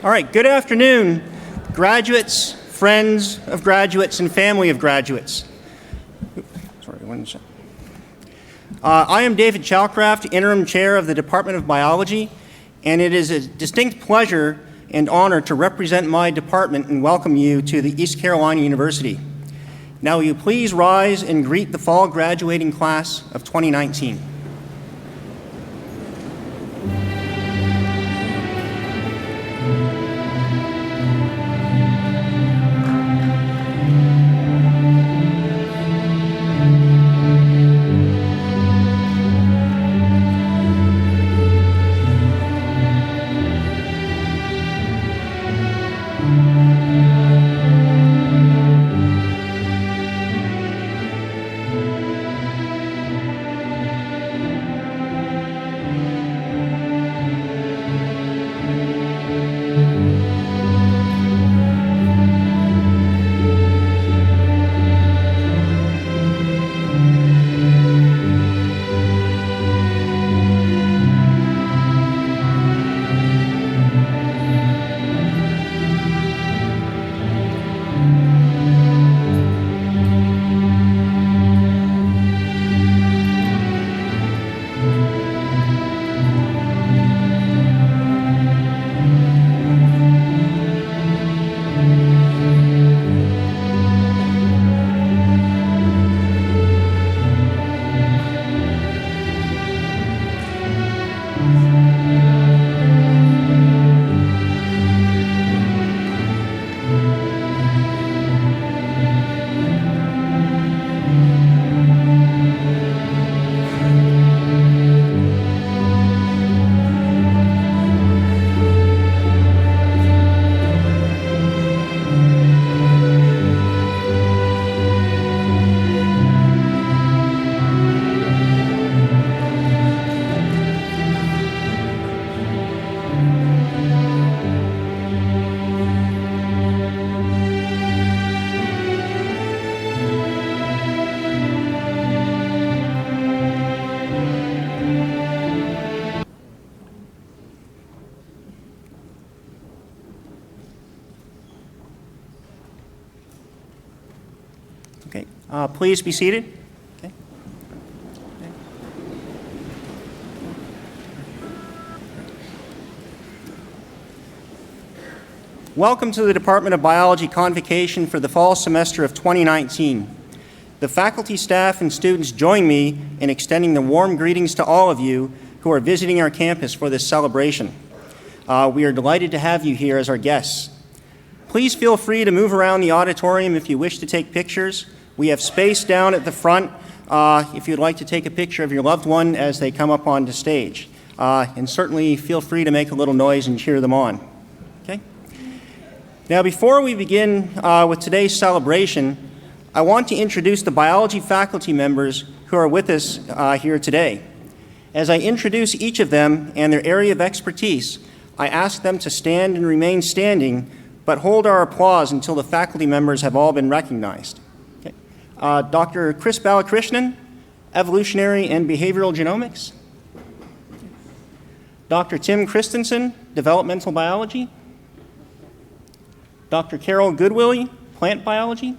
All right, good afternoon, graduates, friends of graduates, and family of graduates. Sorry, one second. I am David Chalcraft, Interim Chair of the Department of Biology, and it is a distinct pleasure and honor to represent my department and welcome you to the East Carolina University. Now, will you please rise and greet the fall graduating class of 2019. Okay, please be seated. Okay. Welcome to the Department of Biology Convocation for the fall semester of 2019. The faculty, staff, and students join me in extending the warm greetings to all of you who are visiting our campus for this celebration. We are delighted to have you here as our guests. Please feel free to move around the auditorium if you wish to take pictures. We have space down at the front if you'd like to take a picture of your loved one as they come up onto stage. And certainly feel free to make a little noise and cheer them on. Okay? Now, before we begin with today's celebration, I want to introduce the biology faculty members who are with us here today. As I introduce each of them and their area of expertise, I ask them to stand and remain standing, but hold our applause until the faculty members have all been recognized. Okay. Dr. Chris Balakrishnan, Evolutionary and Behavioral Genomics. Dr. Tim Christensen, Developmental Biology. Dr. Carol Goodwillie, Plant Biology.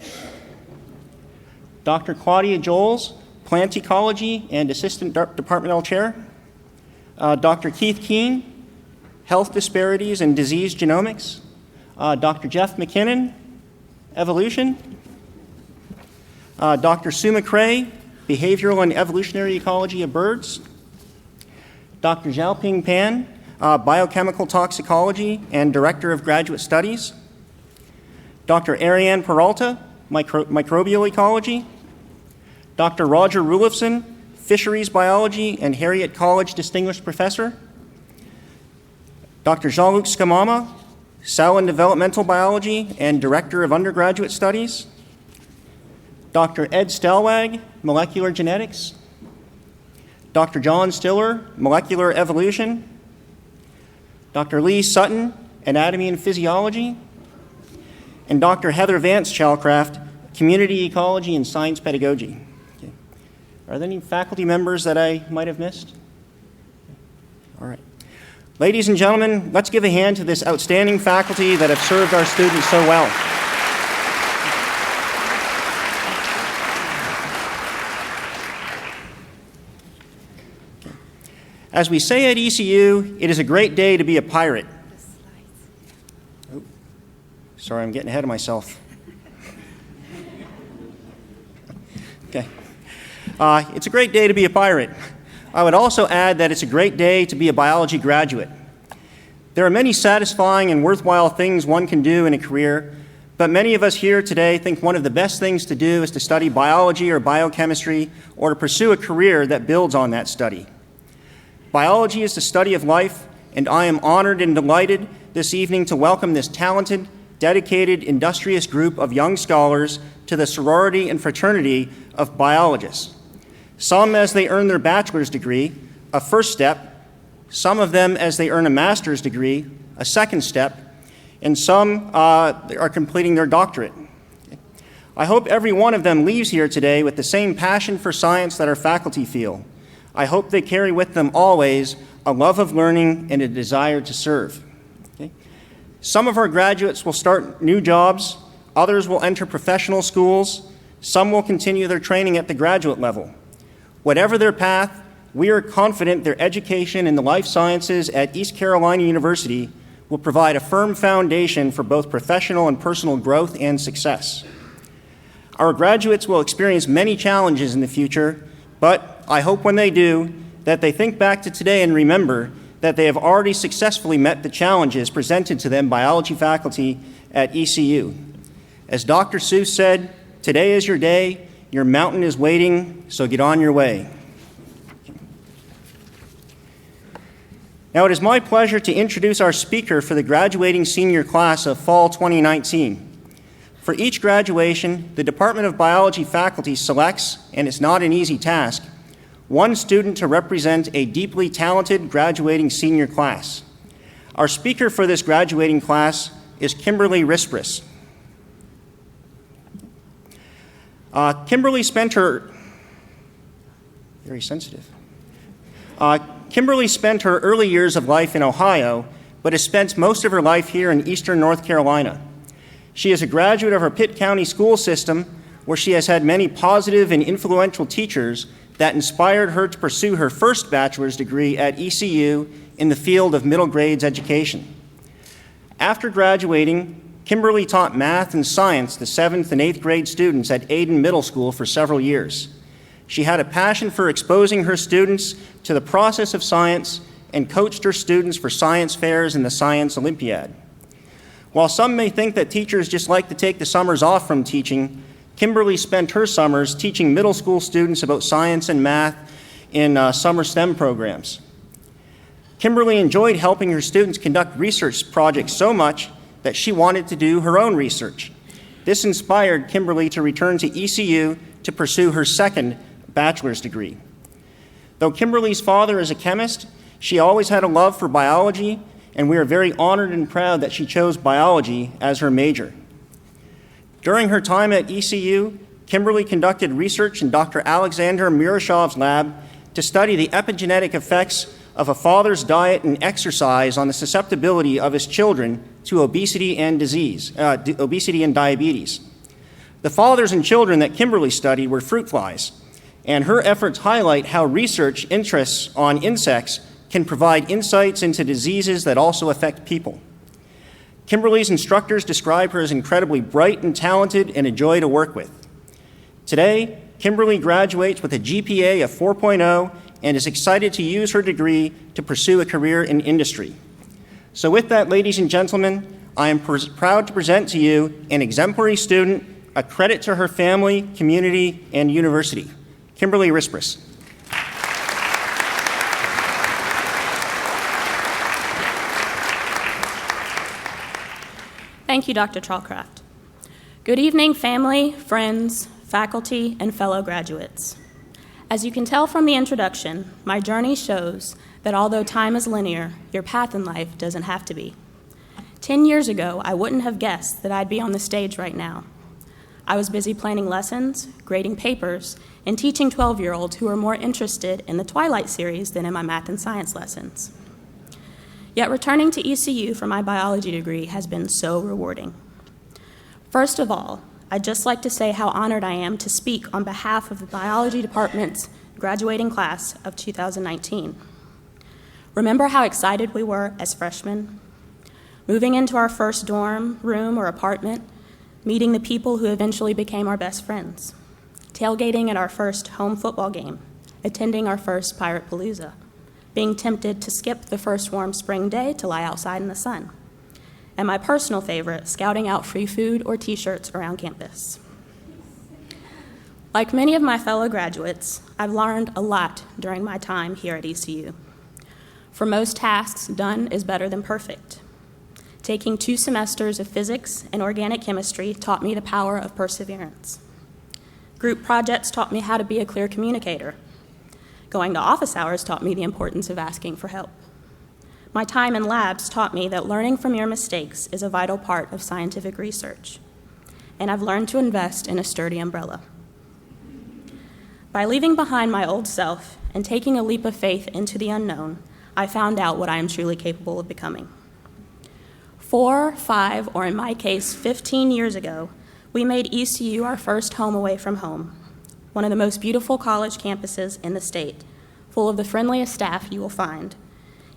Dr. Claudia Joels, Plant Ecology and Assistant Departmental Chair. Dr. Keith Keene, Health Disparities and Disease Genomics. Dr. Jeff McKinnon, Evolution. Dr. Sue McCrae, Behavioral and Evolutionary Ecology of Birds. Dr. Xiaoping Pan, Biochemical Toxicology and Director of Graduate Studies. Dr. Ariane Peralta, Microbial Ecology. Dr. Roger Rulifson, Fisheries Biology and Harriet College Distinguished Professor. Dr. Jean-Luc Scamama, Cell and Developmental Biology and Director of Undergraduate Studies. Dr. Ed Stelwag, Molecular Genetics. Dr. John Stiller, Molecular Evolution. Dr. Lee Sutton, Anatomy and Physiology. And Dr. Heather Vance Chalcraft, Community Ecology and Science Pedagogy. Okay. Are there any faculty members that I might have missed? All right. Ladies and gentlemen, let's give a hand to this outstanding faculty that have served our students so well. As we say at ECU, it is a great day to be a pirate. Oh, sorry, I'm getting ahead of myself. Okay. It's a great day to be a pirate. I would also add that it's a great day to be a biology graduate. There are many satisfying and worthwhile things one can do in a career, but many of us here today think one of the best things to do is to study biology or biochemistry or to pursue a career that builds on that study. Biology is the study of life, and I am honored and delighted this evening to welcome this talented, dedicated, industrious group of young scholars to the sorority and fraternity of biologists. Some as they earn their bachelor's degree, a first step, some of them as they earn a master's degree, a second step, and some are completing their doctorate. I hope every one of them leaves here today with the same passion for science that our faculty feel. I hope they carry with them always a love of learning and a desire to serve. Okay? Some of our graduates will start new jobs, others will enter professional schools, some will continue their training at the graduate level. Whatever their path, we are confident their education in the life sciences at East Carolina University will provide a firm foundation for both professional and personal growth and success. Our graduates will experience many challenges in the future, but I hope when they do, that they think back to today and remember that they have already successfully met the challenges presented to them biology faculty at ECU. As Dr. Seuss said, today is your day, your mountain is waiting, so get on your way. Now it is my pleasure to introduce our speaker for the graduating senior class of fall 2019. For each graduation, the Department of Biology faculty selects, and it's not an easy task, one student to represent a deeply talented graduating senior class. Our speaker for this graduating class is Kimberly Rispris. Kimberly spent her early years of life in Ohio, but has spent most of her life here in eastern North Carolina. She is a graduate of our Pitt County school system, where she has had many positive and influential teachers that inspired her to pursue her first bachelor's degree at ECU in the field of middle grades education. After graduating, Kimberly taught math and science to 7th and 8th grade students at Ayden Middle School for several years. She had a passion for exposing her students to the process of science and coached her students for science fairs and the Science Olympiad. While some may think that teachers just like to take the summers off from teaching, Kimberly spent her summers teaching middle school students about science and math in summer STEM programs. Kimberly enjoyed helping her students conduct research projects so much that she wanted to do her own research. This inspired Kimberly to return to ECU to pursue her second bachelor's degree. Though Kimberly's father is a chemist, she always had a love for biology, and we are very honored and proud that she chose biology as her major. During her time at ECU, Kimberly conducted research in Dr. Alexander Murashov's lab to study the epigenetic effects of a father's diet and exercise on the susceptibility of his children to obesity and diabetes. The fathers and children that Kimberly studied were fruit flies, and her efforts highlight how research interests on insects can provide insights into diseases that also affect people. Kimberly's instructors describe her as incredibly bright and talented and a joy to work with. Today, Kimberly graduates with a GPA of 4.0 and is excited to use her degree to pursue a career in industry. So with that, ladies and gentlemen, I am proud to present to you an exemplary student, a credit to her family, community, and university, Kimberly Rispris. Thank you, Dr. Trollcraft. Good evening, family, friends, faculty, and fellow graduates. As you can tell from the introduction, my journey shows that although time is linear, your path in life doesn't have to be. 10 years ago, I wouldn't have guessed that I'd be on the stage right now. I was busy planning lessons, grading papers, and teaching 12-year-olds who were more interested in the Twilight series than in my math and science lessons. Yet returning to ECU for my biology degree has been so rewarding. First of all, I'd just like to say how honored I am to speak on behalf of the biology department's graduating class of 2019. Remember how excited we were as freshmen? Moving into our first dorm room or apartment, meeting the people who eventually became our best friends, tailgating at our first home football game, attending our first Pirate Palooza, being tempted to skip the first warm spring day to lie outside in the sun, and my personal favorite, scouting out free food or t-shirts around campus. Like many of my fellow graduates, I've learned a lot during my time here at ECU. For most tasks, done is better than perfect. Taking 2 semesters of physics and organic chemistry taught me the power of perseverance. Group projects taught me how to be a clear communicator. Going to office hours taught me the importance of asking for help. My time in labs taught me that learning from your mistakes is a vital part of scientific research. And I've learned to invest in a sturdy umbrella. By leaving behind my old self and taking a leap of faith into the unknown, I found out what I am truly capable of becoming. 4, 5, or in my case, 15 years ago, we made ECU our first home away from home, one of the most beautiful college campuses in the state, full of the friendliest staff you will find.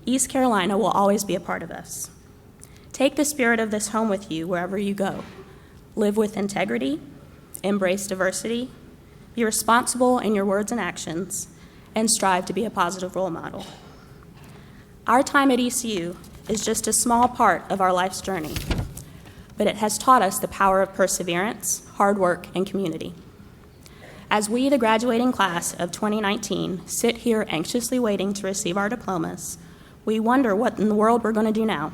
East Carolina will always be a part of us. Take the spirit of this home with you wherever you go. Live with integrity, embrace diversity, be responsible in your words and actions, and strive to be a positive role model. Our time at ECU is just a small part of our life's journey, but it has taught us the power of perseverance, hard work, and community. As we, the graduating class of 2019, sit here anxiously waiting to receive our diplomas, we wonder what in the world we're going to do now.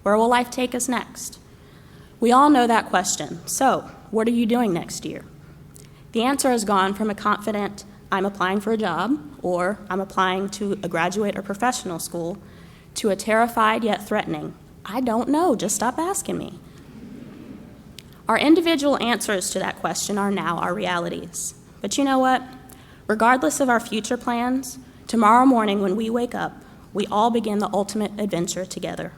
Where will life take us next? We all know that question. So, what are you doing next year? The answer has gone from a confident, I'm applying for a job, or I'm applying to a graduate or professional school, to a terrified yet threatening, I don't know, just stop asking me. Our individual answers to that question are now our realities. But you know what? Regardless of our future plans, tomorrow morning when we wake up, we all begin the ultimate adventure together.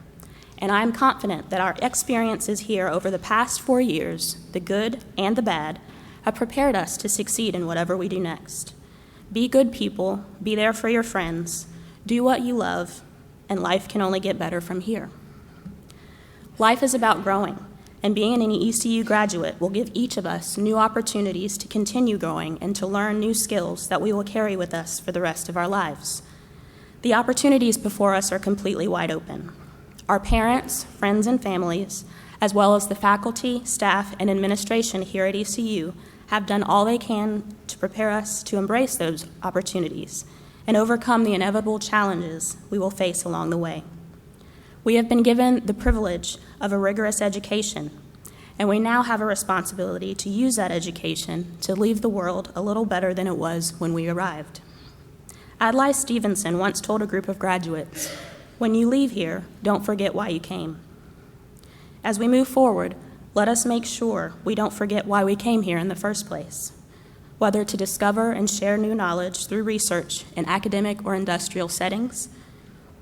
And I am confident that our experiences here over the past 4 years, the good and the bad, have prepared us to succeed in whatever we do next. Be good people, be there for your friends, do what you love, and life can only get better from here. Life is about growing, and being an ECU graduate will give each of us new opportunities to continue growing and to learn new skills that we will carry with us for the rest of our lives. The opportunities before us are completely wide open. Our parents, friends, and families, as well as the faculty, staff, and administration here at ECU, have done all they can to prepare us to embrace those opportunities and overcome the inevitable challenges we will face along the way. We have been given the privilege of a rigorous education, and we now have a responsibility to use that education to leave the world a little better than it was when we arrived. Adlai Stevenson once told a group of graduates, "When you leave here, don't forget why you came." As we move forward, let us make sure we don't forget why we came here in the first place, whether to discover and share new knowledge through research in academic or industrial settings,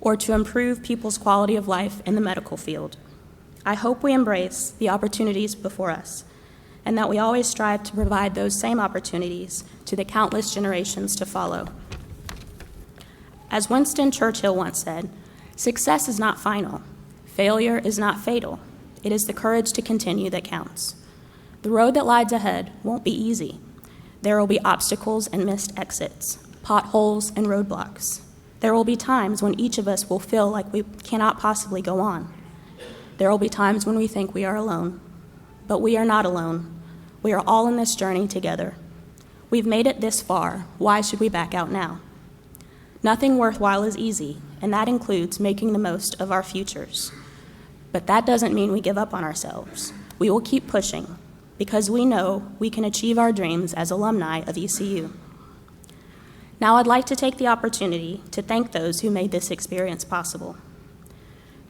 or to improve people's quality of life in the medical field. I hope we embrace the opportunities before us, and that we always strive to provide those same opportunities to the countless generations to follow. As Winston Churchill once said, success is not final. Failure is not fatal. It is the courage to continue that counts. The road that lies ahead won't be easy. There will be obstacles and missed exits, potholes and roadblocks. There will be times when each of us will feel like we cannot possibly go on. There will be times when we think we are alone. But we are not alone. We are all in this journey together. We've made it this far. Why should we back out now? Nothing worthwhile is easy, and that includes making the most of our futures. But that doesn't mean we give up on ourselves. We will keep pushing, because we know we can achieve our dreams as alumni of ECU. Now I'd like to take the opportunity to thank those who made this experience possible.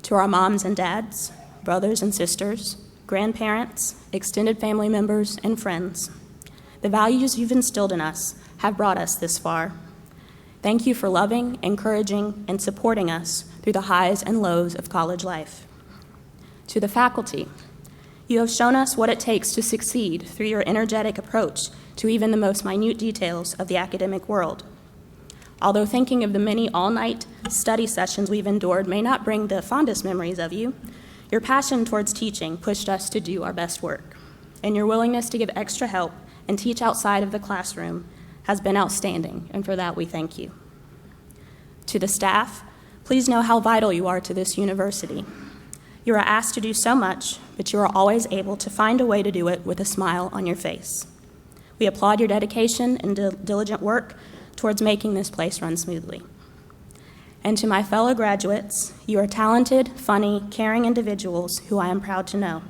To our moms and dads, brothers and sisters, grandparents, extended family members, and friends, the values you've instilled in us have brought us this far. Thank you for loving, encouraging, and supporting us through the highs and lows of college life. To the faculty, you have shown us what it takes to succeed through your energetic approach to even the most minute details of the academic world. Although thinking of the many all-night study sessions we've endured may not bring the fondest memories of you, your passion towards teaching pushed us to do our best work, and your willingness to give extra help and teach outside of the classroom has been outstanding, and for that we thank you. To the staff, please know how vital you are to this university. You are asked to do so much, but you are always able to find a way to do it with a smile on your face. We applaud your dedication and diligent work towards making this place run smoothly. And to my fellow graduates, you are talented, funny, caring individuals who I am proud to know.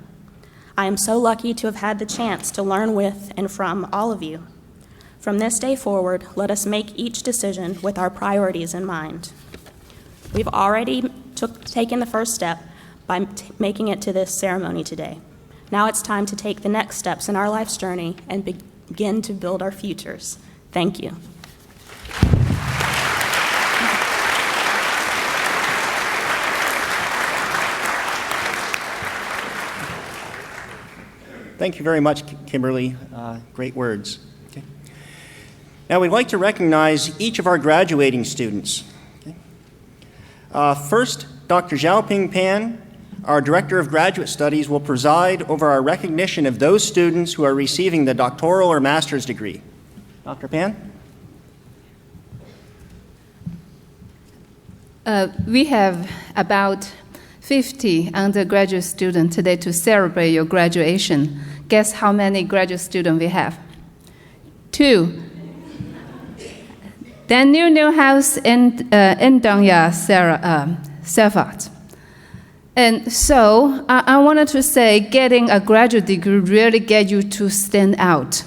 I am so lucky to have had the chance to learn with and from all of you. From this day forward, let us make each decision with our priorities in mind. We've already taken the first step by making it to this ceremony today. Now it's time to take the next steps in our life's journey and begin to build our futures. Thank you. Thank you very much, Kimberly. Great words. Okay. Now we'd like to recognize each of our graduating students. Okay. First, Dr. Xiaoping Pan, our Director of Graduate Studies, will preside over our recognition of those students who are receiving the doctoral or master's degree. Dr. Pan? We have about 50 undergraduate students today to celebrate your graduation. Guess how many graduate students we have? 2. Daniel Newhouse and Donya Servat. And so I wanted to say getting a graduate degree really gets you to stand out,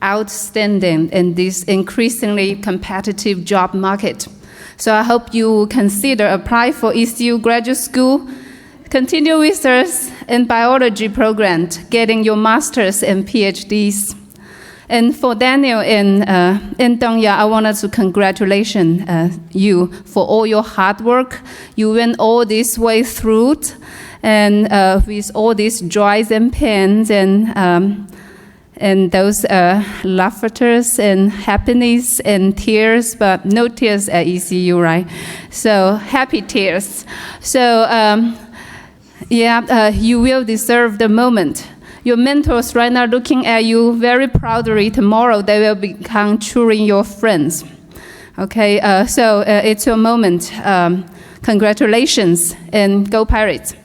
outstanding in this increasingly competitive job market. So I hope you consider apply for ECU Graduate School, continue research in biology program, getting your master's and PhDs. And for Daniel and Donya, I wanted to congratulate you for all your hard work. You went all this way through it, and with all these joys and pains and those laughters and happiness and tears, but no tears at ECU, right? So happy tears. So you will deserve the moment. Your mentors right now looking at you very proudly. Tomorrow they will become truly your friends. Okay, so it's your moment. Congratulations and go Pirates.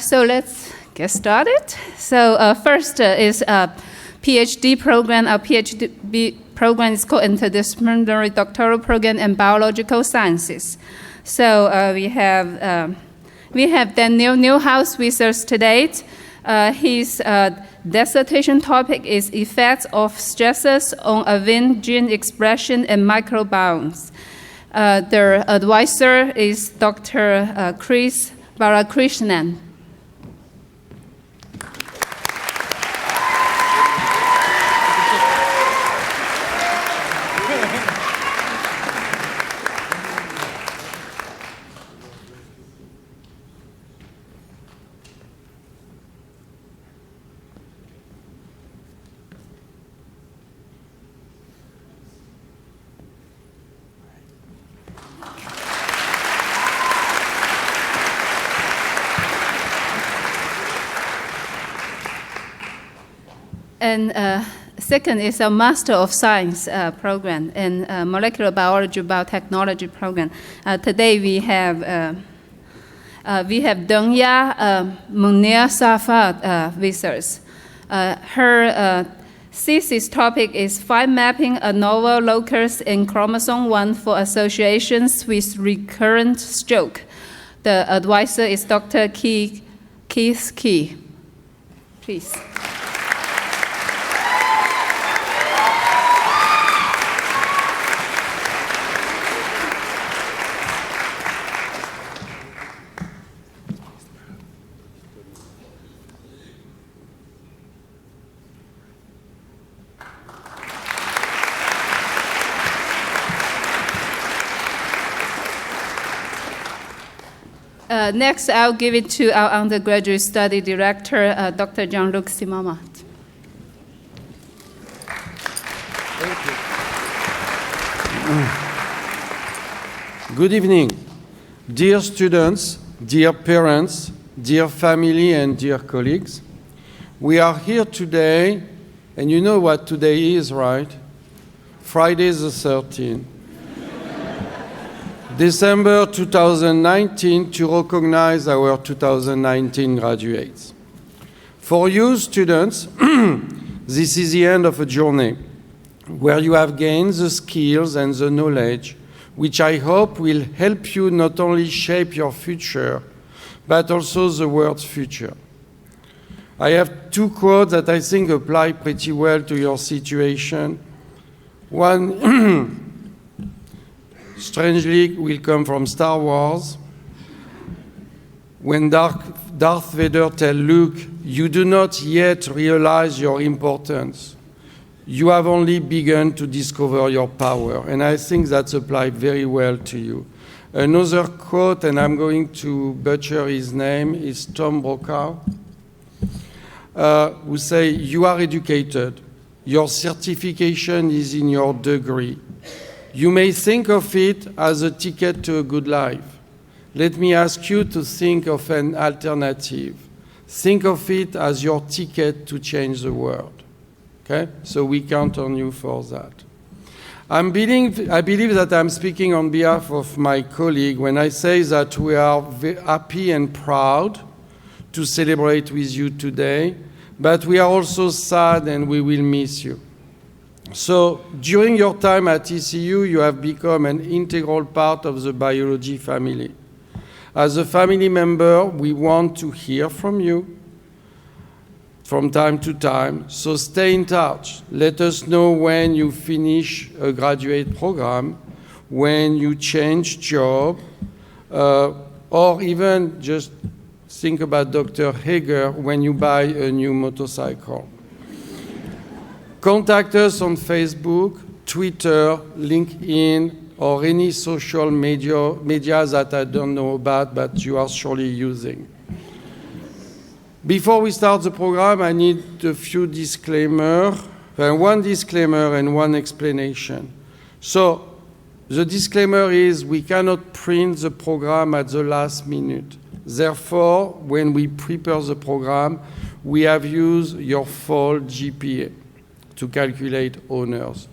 So let's get started. So first is a PhD program. Our PhD program is called Interdisciplinary Doctoral Program in Biological Sciences. So we have Daniel Newhouse with us today. His dissertation topic is effects of stresses on avian gene expression and microbiomes. The advisor is Dr. Chris Balakrishnan. And second is a Master of Science program in Molecular Biology Biotechnology program. Today we have Donya Munir Safat with us. Her thesis topic is find mapping a novel locus in chromosome 1 for associations with recurrent stroke. The advisor is Dr. Keith Key. Please. Next, I'll give it to our undergraduate study director, Dr. Jean-Luc Simamat. Good evening, dear students, dear parents, dear family, and dear colleagues. We are here today, and you know what today is, right? Friday the 13th. December 2019, to recognize our 2019 graduates. For you students, this is the end of a journey where you have gained the skills and the knowledge which I hope will help you not only shape your future, but also the world's future. I have two quotes that I think apply pretty well to your situation. One, strangely, will come from Star Wars. When Darth Vader tells Luke, "You do not yet realize your importance. You have only begun to discover your power." And I think that's applied very well to you. Another quote, and I'm going to butcher his name, is Tom Brokaw, who say, "You are educated. Your certification is in your degree. You may think of it as a ticket to a good life. Let me ask you to think of an alternative. Think of it as your ticket to change the world." Okay? So we count on you for that. I believe that I'm speaking on behalf of my colleague when I say that we are happy and proud to celebrate with you today, but we are also sad and we will miss you. So during your time at ECU, you have become an integral part of the biology family. As a family member, we want to hear from you from time to time, so stay in touch. Let us know when you finish a graduate program, when you change job, or even just think about Dr. Hager when you buy a new motorcycle. Contact us on Facebook, Twitter, LinkedIn, or any social media that I don't know about, but you are surely using. Before we start the program, I need a few disclaimers, one disclaimer and one explanation. So the disclaimer is we cannot print the program at the last minute. Therefore, when we prepare the program, we have used your fall GPA to calculate honors,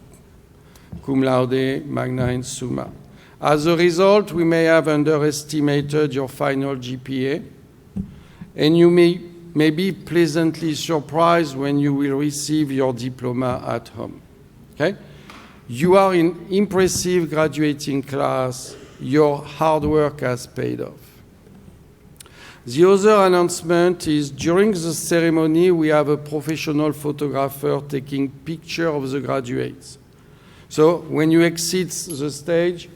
cum laude, magna, and summa. As a result, we may have underestimated your final GPA, and you may be pleasantly surprised when you will receive your diploma at home. Okay? You are in impressive graduating class. Your hard work has paid off. The other announcement is during the ceremony, we have a professional photographer taking picture of the graduates. So when you exit the stage,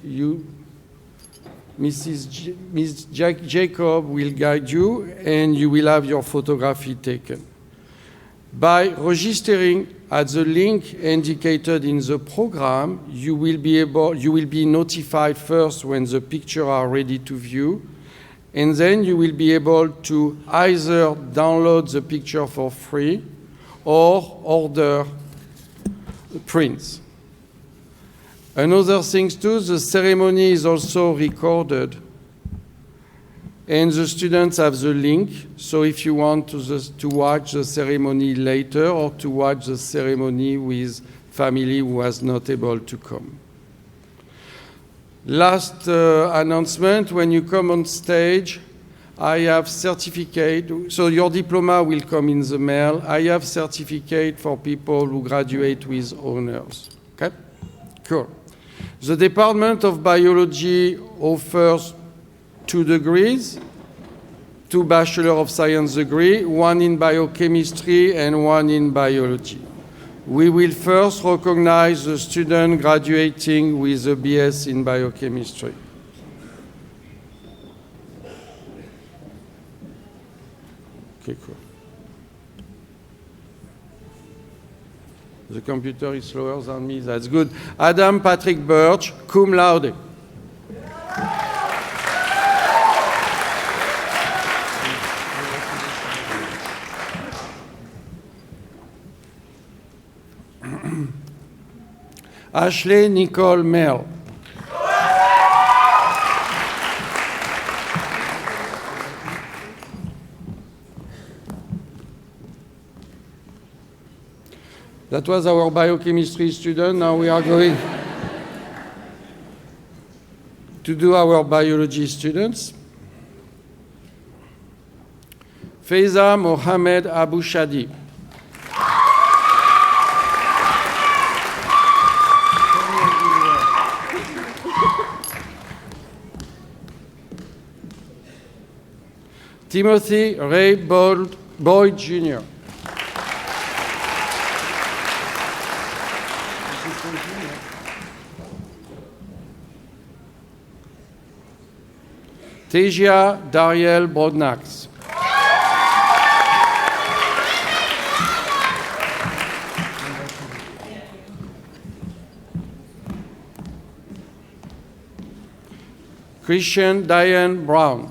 Ms. Jacob will guide you and you will have your photography taken. By registering at the link indicated in the program, you will be notified first when the pictures are ready to view, and then you will be able to either download the picture for free or order prints. Another thing too, the ceremony is also recorded, and the students have the link, so if you want to watch the ceremony later or to watch the ceremony with family who was not able to come. Last announcement, when you come on stage, I have certificate, so your diploma will come in the mail. I have certificate for people who graduate with honors. Okay? Cool. The Department of Biology offers 2 degrees, 2 Bachelor of Science degrees, 1 in biochemistry and 1 in biology. We will first recognize the student graduating with a BS in biochemistry. Okay, cool. The computer is slower than me, that's good. Adam Patrick Birch, cum laude. Ashley Nicole Mel. That was our biochemistry student. Now we are going to do our biology students. Faiza Mohamed Abu Shadi. Timothy Ray Boyd Jr. Teja Dariel Brodnax. Christian Diane Brown.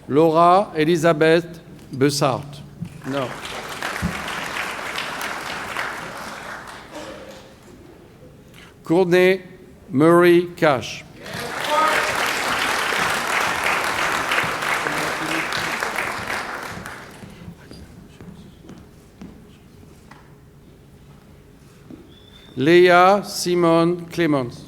Laura Elizabeth Bessart. No. Courtney Murray Cash. Leah Simone Clemens.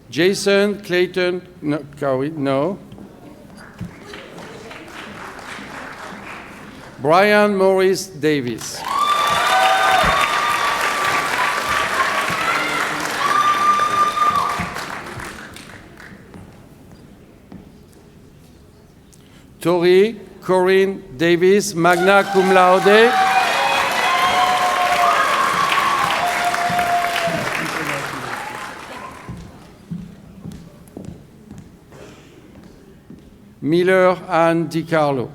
Jason Clayton, no. Brian Morris Davis. Tori Corinne Davis, magna cum laude. Miller Ann DiCarlo.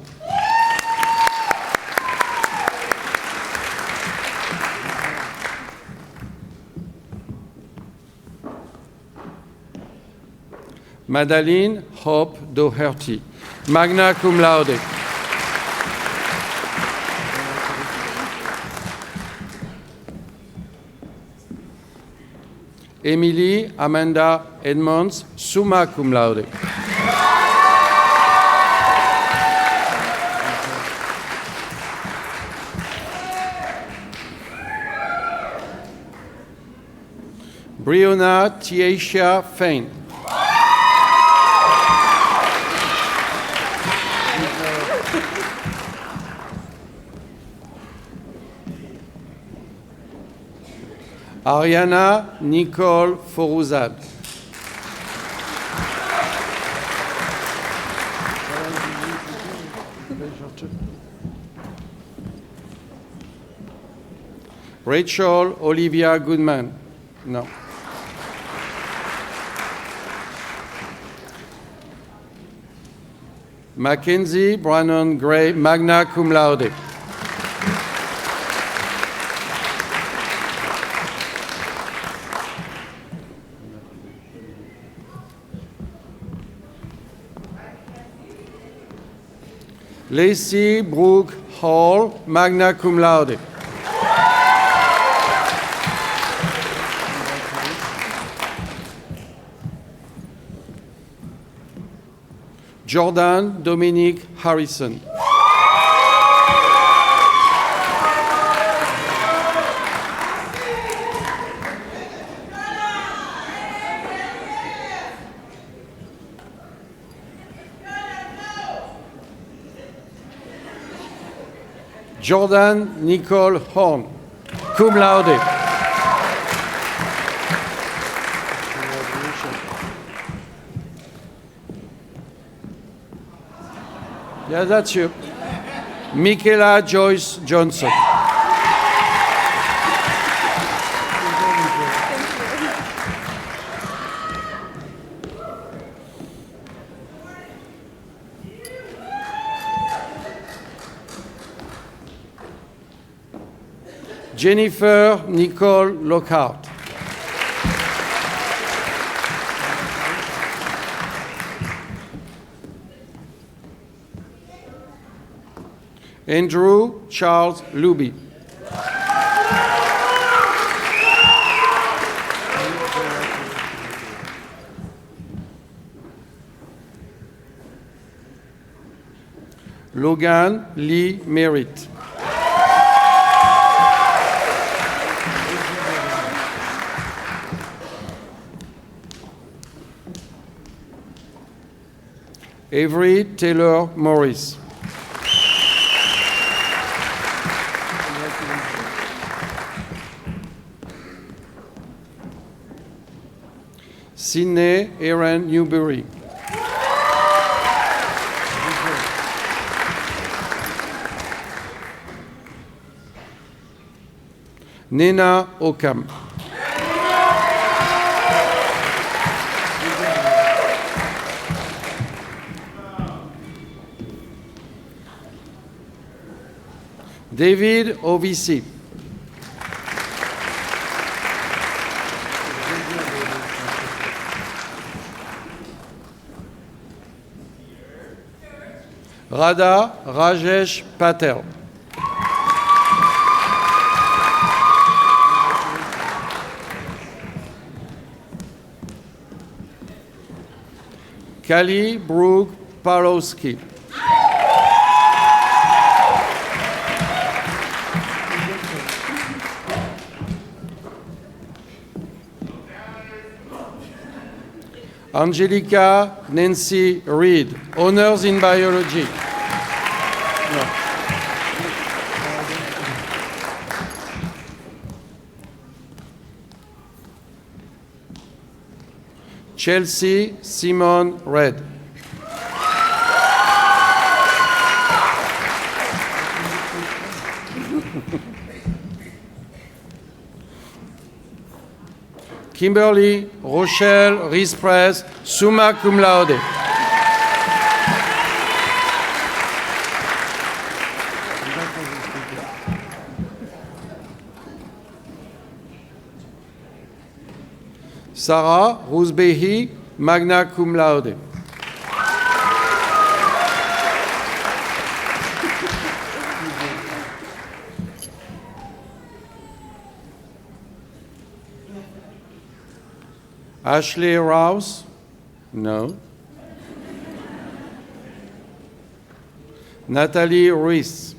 Madeline Hope Doherty, magna cum laude. Emily Amanda Edmonds, summa cum laude. Brianna Tiesha Fain. Ariana Nicole Foruzad. Rachel Olivia Goodman. No. Mackenzie Brannon Gray, magna cum laude. Lacey Brooke Hall, magna cum laude. Jordan Dominic Harrison. Jordan Nicole Horn, cum laude. Yeah, that's you. Michaela Joyce Johnson. Jennifer Nicole Lockhart. Andrew Charles Luby. Logan Lee Merritt. Avery Taylor Morris. Sydney Aaron Newberry. Nena Ockham. David Ovisi. Radha Rajesh Patel. Kali Brooke Palowski. Angelica Nancy Reed, honors in biology. No. Chelsea Simon Red. Kimberly Rochelle Rees-Press, summa cum laude. Sarah Roosbehi, magna cum laude. Ashley Rouse? No. Natalie Ruiz.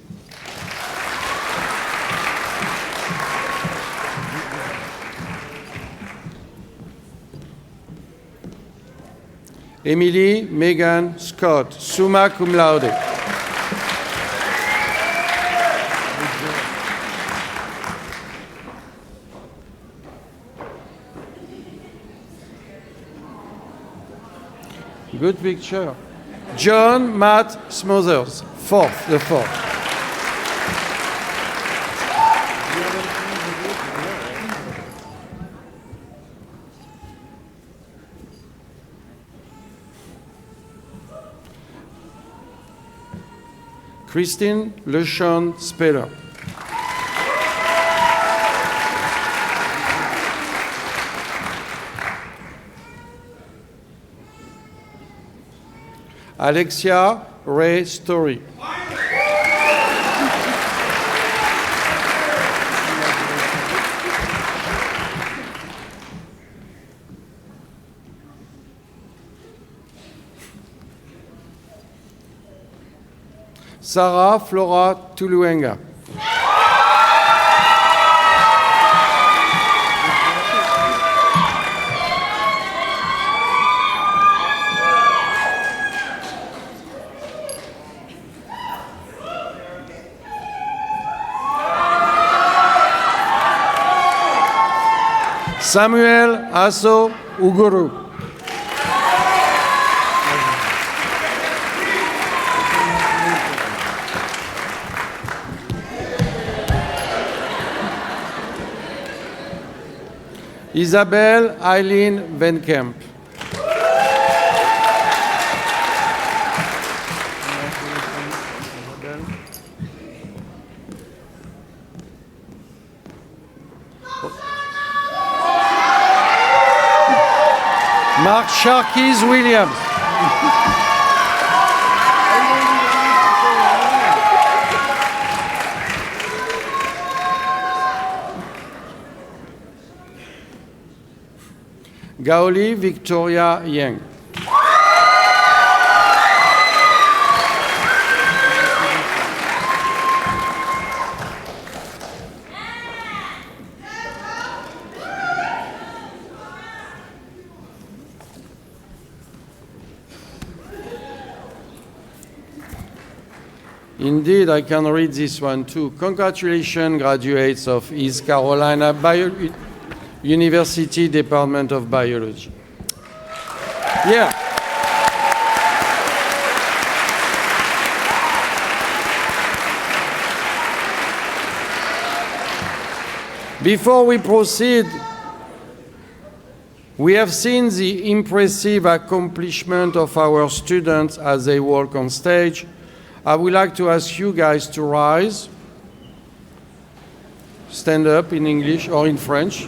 Emily Megan Scott, summa cum laude. Good picture. John Matt Smothers, the fourth. Christine LeSean Speller. Alexia Ray Story. Sarah Flora Tuluenga. Samuel Asso Uguru. Isabelle Eileen Venkamp. Sharkey's Williams. Gaoli Victoria Yang. Indeed, I can read this one too. Congratulations, graduates of East Carolina University Department of Biology. Yeah. Before we proceed, we have seen the impressive accomplishment of our students as they walk on stage. I would like to ask you guys to rise, stand up in English or in French,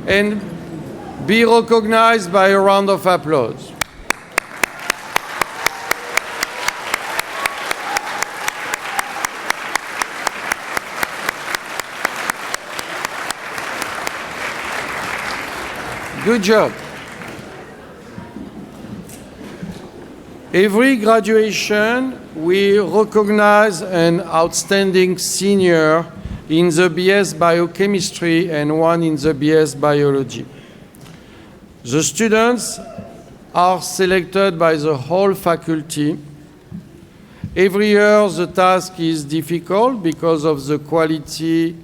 and be recognized by a round of applause. Good job. Every graduation, we recognize an outstanding senior in the BS Biochemistry and one in the BS Biology. The students are selected by the whole faculty. Every year, the task is difficult because of the quality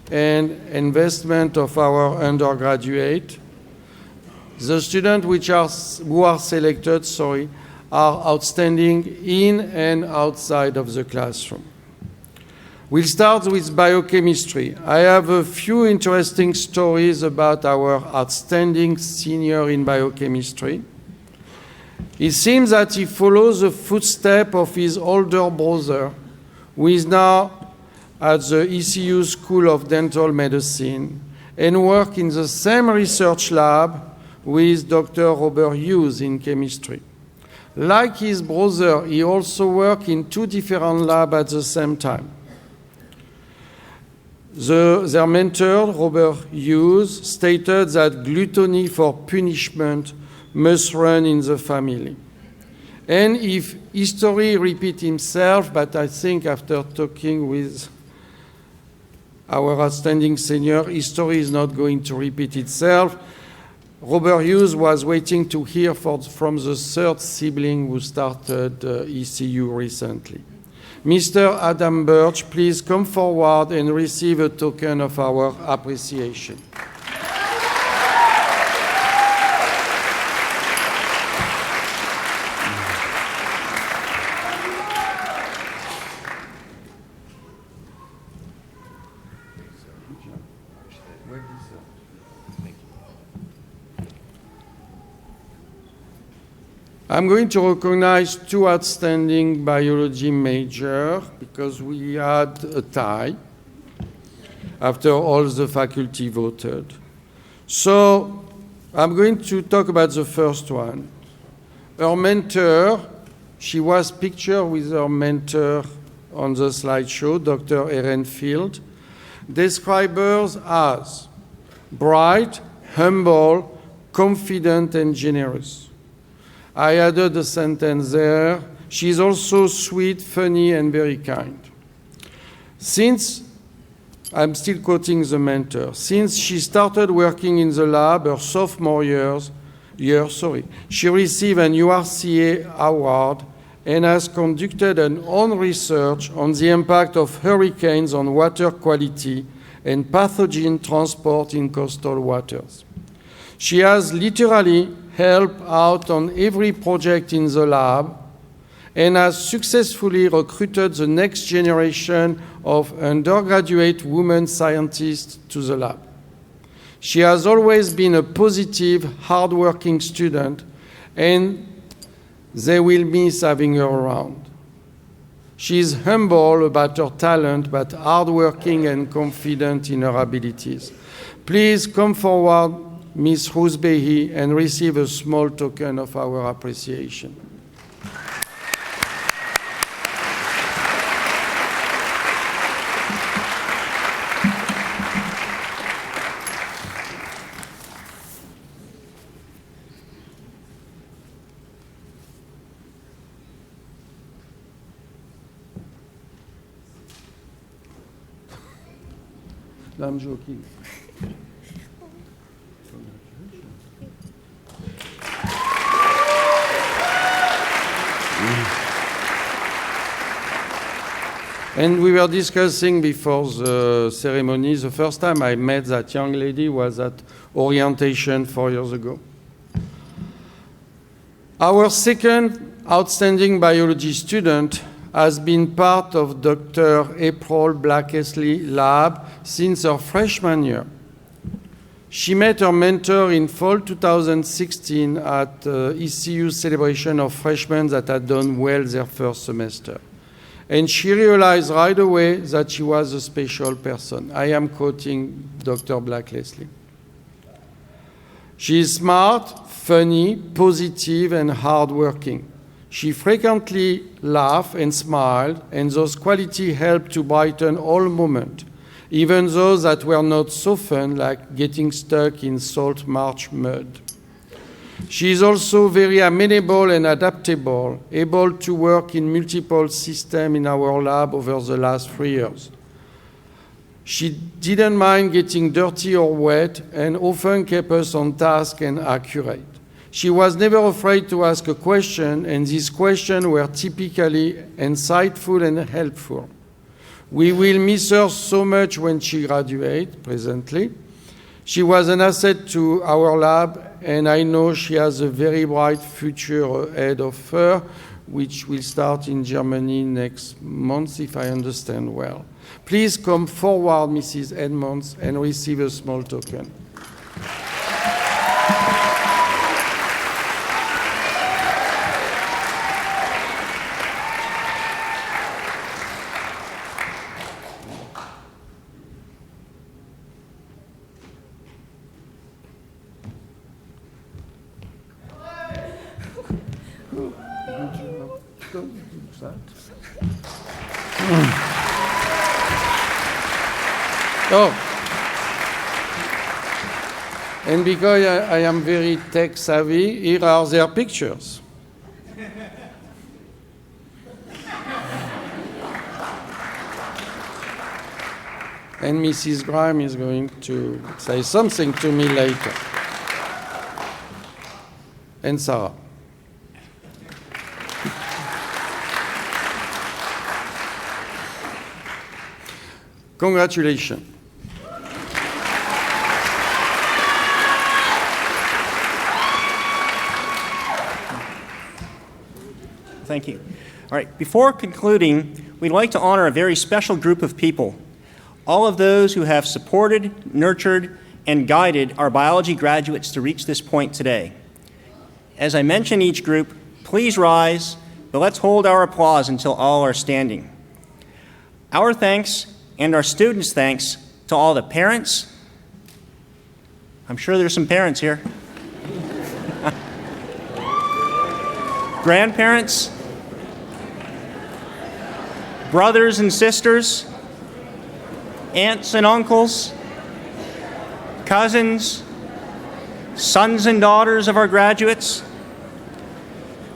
and investment of our undergraduate. The students who are selected, are outstanding in and outside of the classroom. We'll start with biochemistry. I have a few interesting stories about our outstanding senior in biochemistry. It seems that he follows the footsteps of his older brother, who is now at the ECU School of Dental Medicine and works in the same research lab with Dr. Robert Hughes in chemistry. Like his brother, he also worked in two different labs at the same time. Their mentor, Robert Hughes, stated that gluttony for punishment must run in the family. And if history repeats itself, but I think after talking with our outstanding senior, history is not going to repeat itself. Robert Hughes was waiting to hear from the third sibling who started ECU recently. Mr. Adam Birch, please come forward and receive a token of our appreciation. I'm going to recognize two outstanding biology majors because we had a tie after all the faculty voted. So I'm going to talk about the first one. Her mentor, she was pictured with her mentor on the slideshow, Dr. Erin Field, described her as bright, humble, confident, and generous. I added a sentence there. She's also sweet, funny, and very kind. I'm still quoting the mentor. Since she started working in the lab her sophomore year, she received an URCA award and has conducted her own research on the impact of hurricanes on water quality and pathogen transport in coastal waters. She has literally helped out on every project in the lab and has successfully recruited the next generation of undergraduate women scientists to the lab. She has always been a positive, hardworking student, and they will miss having her around. She is humble about her talent, but hardworking and confident in her abilities. Please come forward Ms. Rousbehi, and receive a small token of our appreciation. I'm joking. And we were discussing before the ceremony, the first time I met that young lady was at orientation 4 years ago. Our second outstanding biology student has been part of Dr. April Blackesley lab since her freshman year. She met her mentor in fall 2016 at ECU celebration of freshmen that had done well their first semester. And she realized right away that she was a special person. I am quoting Dr. Blackesley. She is smart, funny, positive, and hardworking. She frequently laughed and smiled, and those qualities helped to brighten all moments, even those that were not so fun, like getting stuck in salt marsh mud. She is also very amenable and adaptable, able to work in multiple systems in our lab over the last 3 years. She didn't mind getting dirty or wet and often kept us on task and accurate. She was never afraid to ask a question, and these questions were typically insightful and helpful. We will miss her so much when she graduates presently. She was an asset to our lab, and I know she has a very bright future ahead of her, which will start in Germany next month, if I understand well. Please come forward, Mrs. Edmonds, and receive a small token. Oh, and because I am very tech savvy, here are their pictures. And Mrs. Graham is going to say something to me later. And Sarah. Congratulations. Thank you. All right, before concluding, we'd like to honor a very special group of people, all of those who have supported, nurtured, and guided our biology graduates to reach this point today. As I mention each group, please rise, but let's hold our applause until all are standing. Our thanks and our students' thanks to all the parents. I'm sure there's some parents here. Grandparents, brothers and sisters, aunts and uncles, cousins, sons and daughters of our graduates,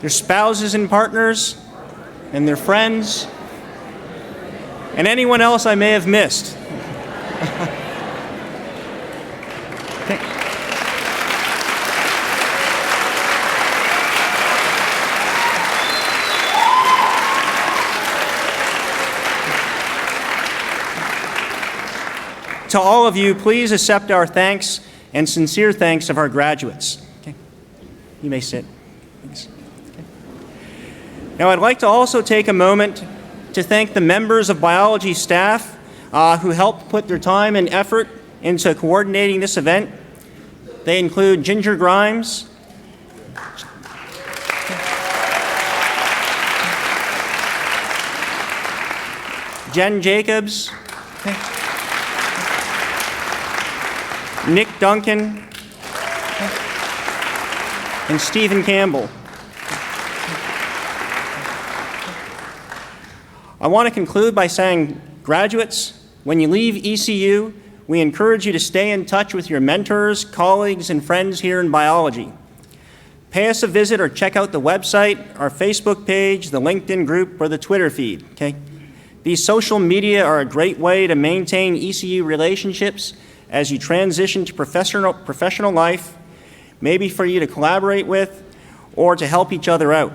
their spouses and partners, and their friends, and anyone else I may have missed. To all of you, please accept our thanks and sincere thanks of our graduates. Okay. You may sit. Thanks. Okay. Now, I'd like to also take a moment to thank the members of biology staff who helped put their time and effort into coordinating this event. They include Ginger Grimes, Jen Jacobs, Nick Duncan, and Stephen Campbell. I want to conclude by saying, graduates, when you leave ECU, we encourage you to stay in touch with your mentors, colleagues, and friends here in biology. Pay us a visit or check out the website, our Facebook page, the LinkedIn group, or the Twitter feed, okay? These social media are a great way to maintain ECU relationships as you transition to professional life, maybe for you to collaborate with or to help each other out.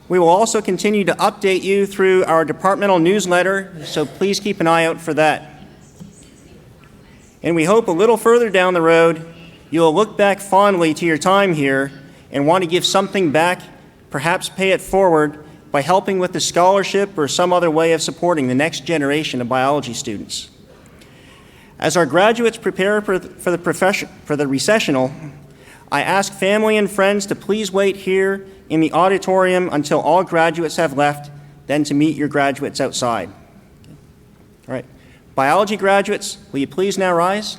We will also continue to update you through our departmental newsletter, so please keep an eye out for that. And we hope a little further down the road, you'll look back fondly to your time here and want to give something back, perhaps pay it forward by helping with the scholarship or some other way of supporting the next generation of biology students. As our graduates prepare for the recessional, I ask family and friends to please wait here in the auditorium until all graduates have left, then to meet your graduates outside. All right. Biology graduates, will you please now rise?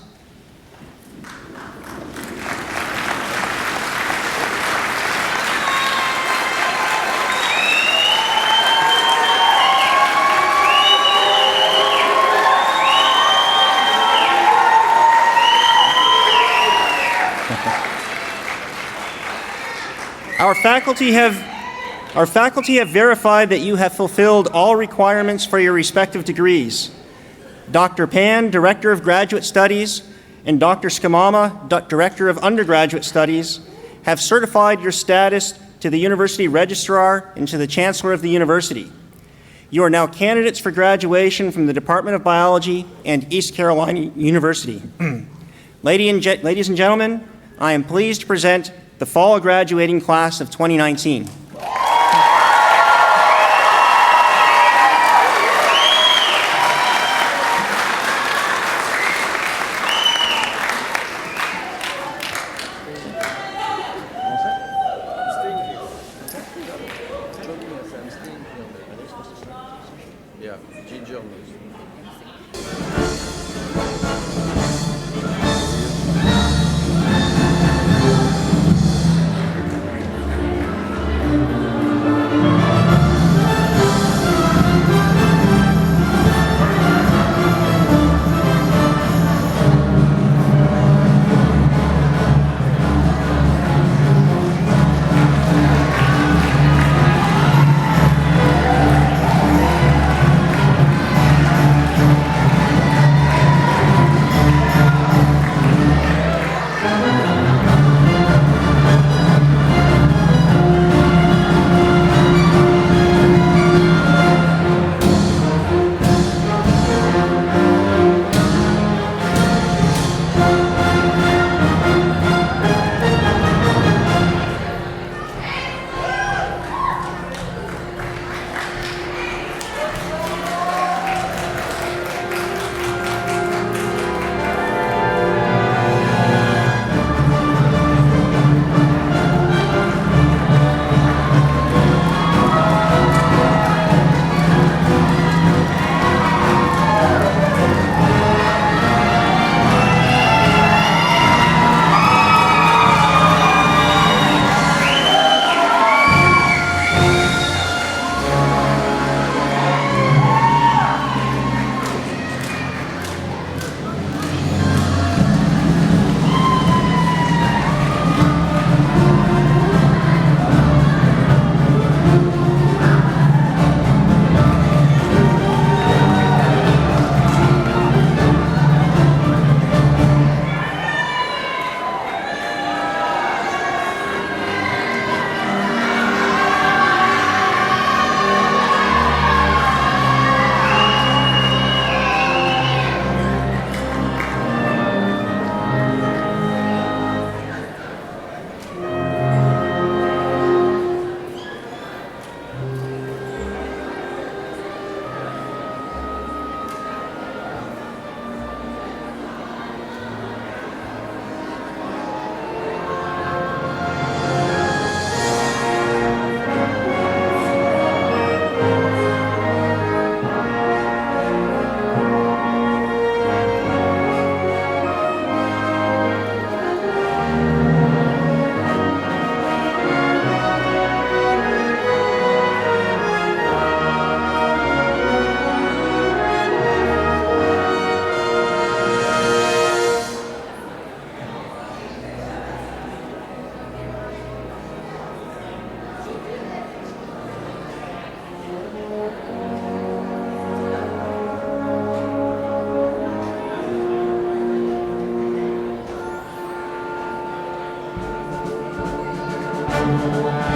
Our faculty have verified that you have fulfilled all requirements for your respective degrees. Dr. Pan, Director of Graduate Studies, and Dr. Skamama, Director of Undergraduate Studies, have certified your status to the University Registrar and to the Chancellor of the University. You are now candidates for graduation from the Department of Biology and East Carolina University. Ladies and gentlemen, I am pleased to present the fall graduating class of 2019. Yeah, ginger. you.